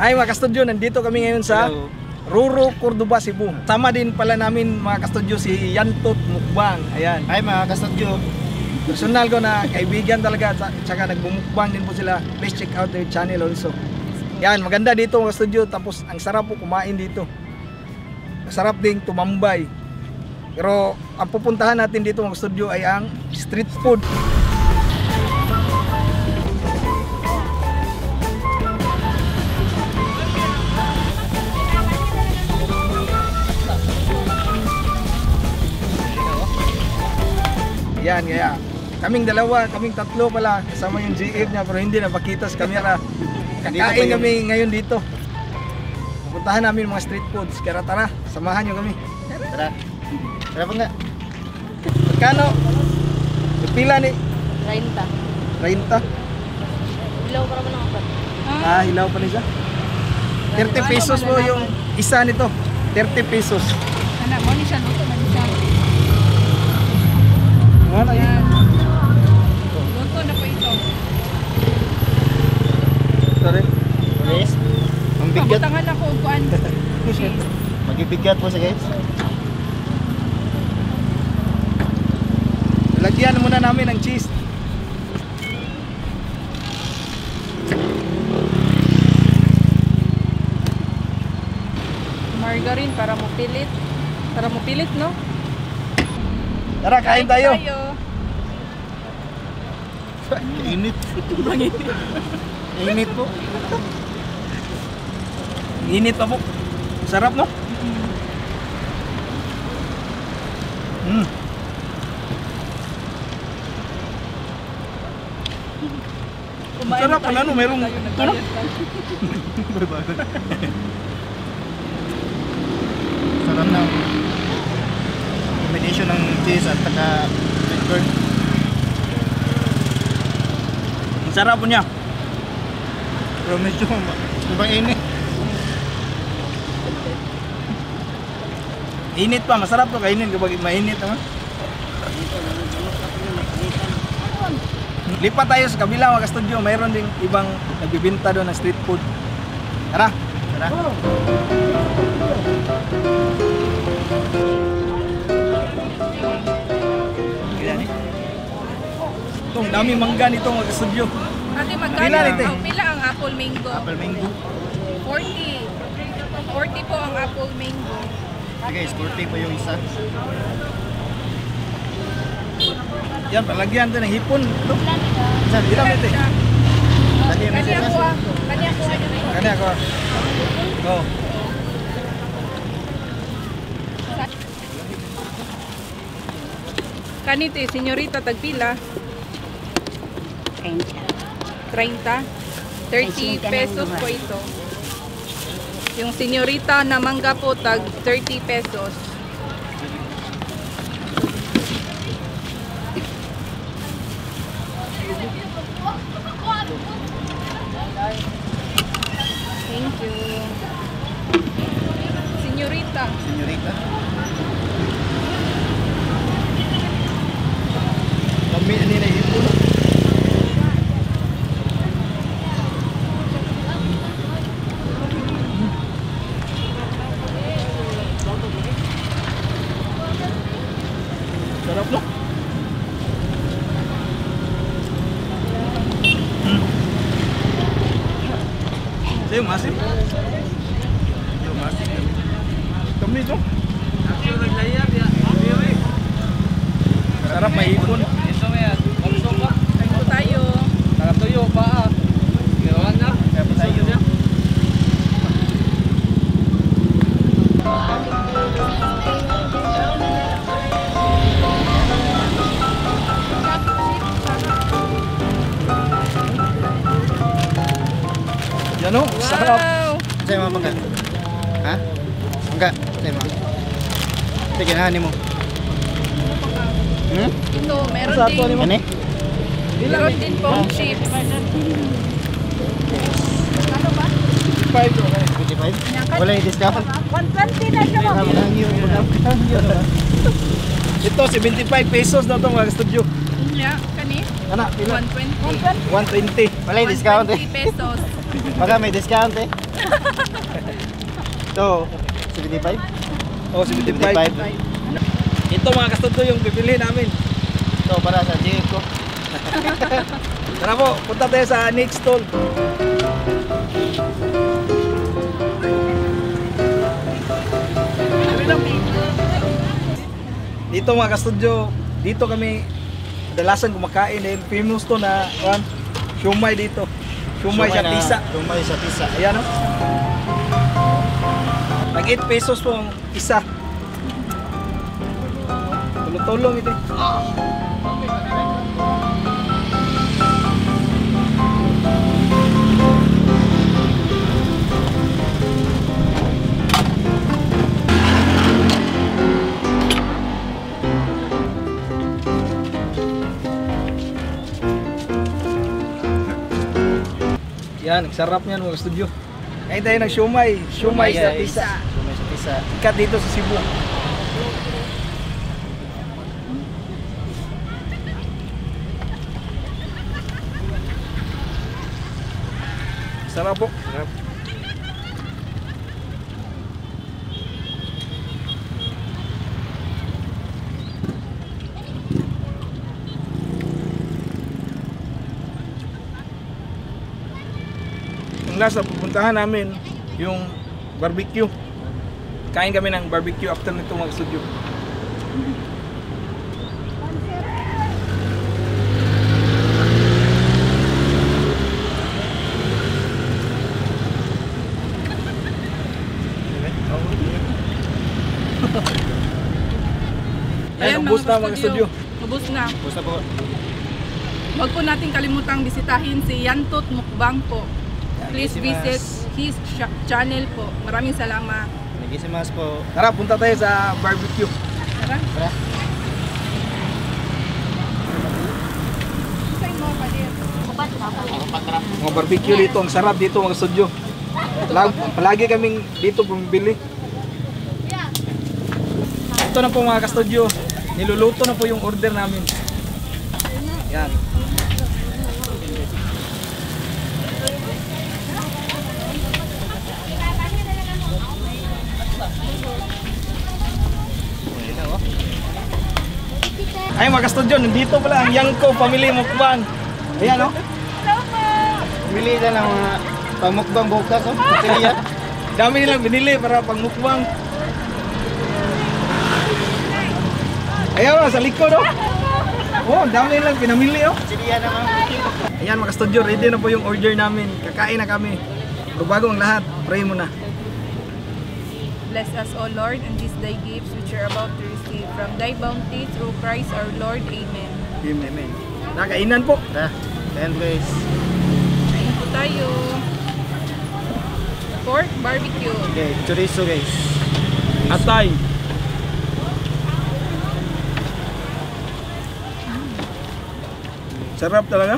Hi mga kastudyo, nandito kami ngayon sa Ruro, Cordoba, Cebu. Sama din pala namin mga kastudyo si Yantot Mukbang. Ayan. Hi mga kastudyo. Personal ko na kaibigan talaga, tsaka nagbumukbang din po sila. Please check out their channel also. Yan, maganda dito mga kastudyo, tapos ang sarap po kumain dito. Masarap ding tumambay. Pero ang pupuntahan natin dito mga kastudyo ay ang street food. Yan, kaya kaming dalawa, kaming tatlo pala, kasama yung GF niya pero hindi napakita sa camera. Kakain kami ngayon dito. Pupuntahan namin mga street foods. Kaya tara, samahan nyo kami. Tara. Tara po nga. Magkano? Pila ni? 30. 30? Hilaw para man ako. Ah, hilaw pa niya. 30 pesos po yung isa nito. 30 pesos. Anak mo ni siya luto man siya. Ano yan? Luto na po ito. Sorry. Yes. Ang bigat. Pabutangan ako og kuan. Magibigat po siya guys. Lagyan muna namin ng cheese. Margarine para mo pilit. Para mo pilit, no? Tara, kain tayo. Init. Init po. Init pa po. Sarap, no? Sarap pala, no? Merong tulo. Sarap na. Combination ng cheese at saka pepper. Ang sarap po niya. Pero medyo ibang init. Init pa, masarap to kainin kapag mainit naman. Lipat tayo sa kabila mga kastudyo, mayroon ding ibang nagbibinta doon ng street food. Tara! Tara. Itong dami mangga nito mga kastudyo. Ate, Pila magkano? nito? Ang pila ang apple mango? Apple mango. 40. 40 po ang apple mango. Okay, sporty po yung isa. Yan, palagyan to ng hipon. Ito. Saan? Dila mo ito eh. Kani ako ah. Kani ako ah. Kani ako. Oh. Kanito, senyorita, tagpila? 30. 30 pesos po ito. Yung senyorita na mangga po, tag 30 pesos. Thank you. Senyorita. Senyorita. Kami ani na hipon. Sarap no? Sa'yo masim? Sa'yo masim. Kami ito. Sarap may hipon. Ito tayo. Nakatuyo pa ah. Ginawa na. Kaya pa tayo. Yan o, sarap. Wow! Sa'yo mga mangga. Ha? Mangga. Sa'yo mga. Sige, nahanin mo. Ito, meron Sa ato din. ni mo? Yan eh? Meron din pong chips. Ano ba? 5 okay. 25? Wala yung discount. 120 na siya. Ito 75 pesos na ito mga studio. Yeah, kani? Ana, pila? 120. 120. Wala yung discount eh. 120 pesos. Baka may discount eh. Ito, 75? Oh, 75. Ito mga kastudyo yung bibili namin. Ito para sa GF ko. Tara po, punta tayo sa next stall. Dito mga kastudyo, dito kami kadalasan kumakain dahil famous to na siomai dito. Siomai sa tisa. Siomai sa tisa. Ayan o. Nag 8 pesos po ang isa. Tulong-tulong ito. Yan, ang sarap niyan mga studio. Kain tayo ng siomai. Siomai sa tisa. Siomai sa tisa. Ikat dito sa Cebu. Sarap po. Sarap. Ang last na pupuntahan namin yung barbecue. Kain kami ng barbecue after nito mga studio. Ayan, ubus na mga studio. Ubus na. Basta po. Huwag po natin kalimutang bisitahin si Yantot Mukbang po. Please visit his channel po. Maraming salamat. Nagisimas po. Tara, punta tayo sa barbecue. Tara. Tara. Mga barbecue dito, ang sarap dito mga studio. Palagi kaming dito bumibili. Ito na po mga ka-studio. Niluluto na po yung order namin. Yan. Ay mga ka-studio, nandito pala ang Yangko Family Mukbang. Ayan o. Bili na lang mga pamukbang bukas. Pilihan. Dami nilang binili para pang mukbang. Ayan o, sa likod o. Oh, dami nilang pinamili o. Pilihan naman. Ayan mga ka-studio, ready na po yung order namin. Kakain na kami. Pero bago ang lahat, pray muna. Bless us, O Lord, and these thy gifts which are about to receive from thy bounty through Christ our Lord. Amen. Amen. Nakainan po. Tara. Ayan guys. Kain po tayo. Pork barbecue. Okay, chorizo guys. Atay. Sarap talaga.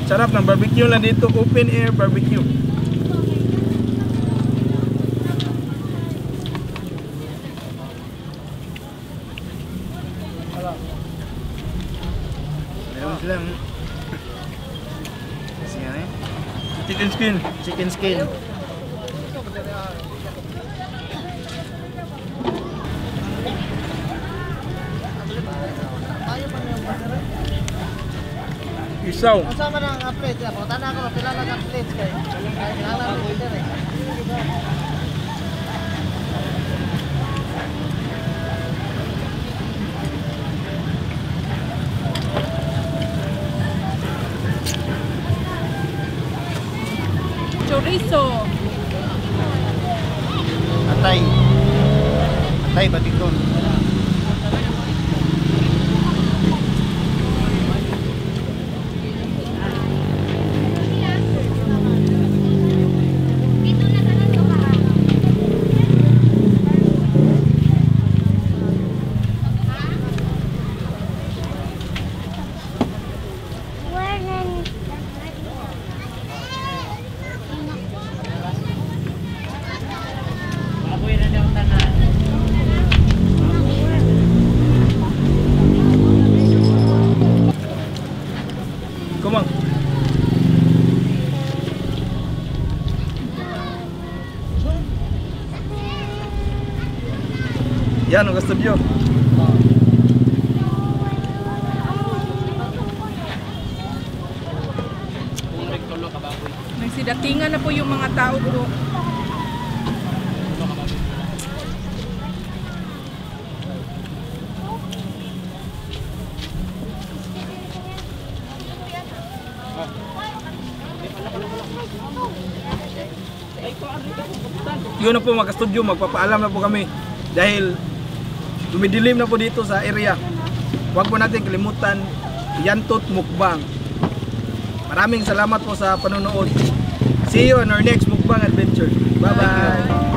Sarap ng barbecue lang dito, open air barbecue. Meron silang siya na Chicken skin. chicken skin. Isaw. Kasama na ang plate. Ako, tana ko, pila lang ang plate kayo. Kailangan mo ito eh. Chorizo. Atay. Atay batikon. Yan ang studio. Nagsidatingan na po yung mga tao po. Yun na po mga studio, magpapaalam na po kami dahil dumidilim na po dito sa area. Huwag po natin kalimutan Yantot Mukbang. Maraming salamat po sa panonood. See you on our next mukbang adventure. Bye bye.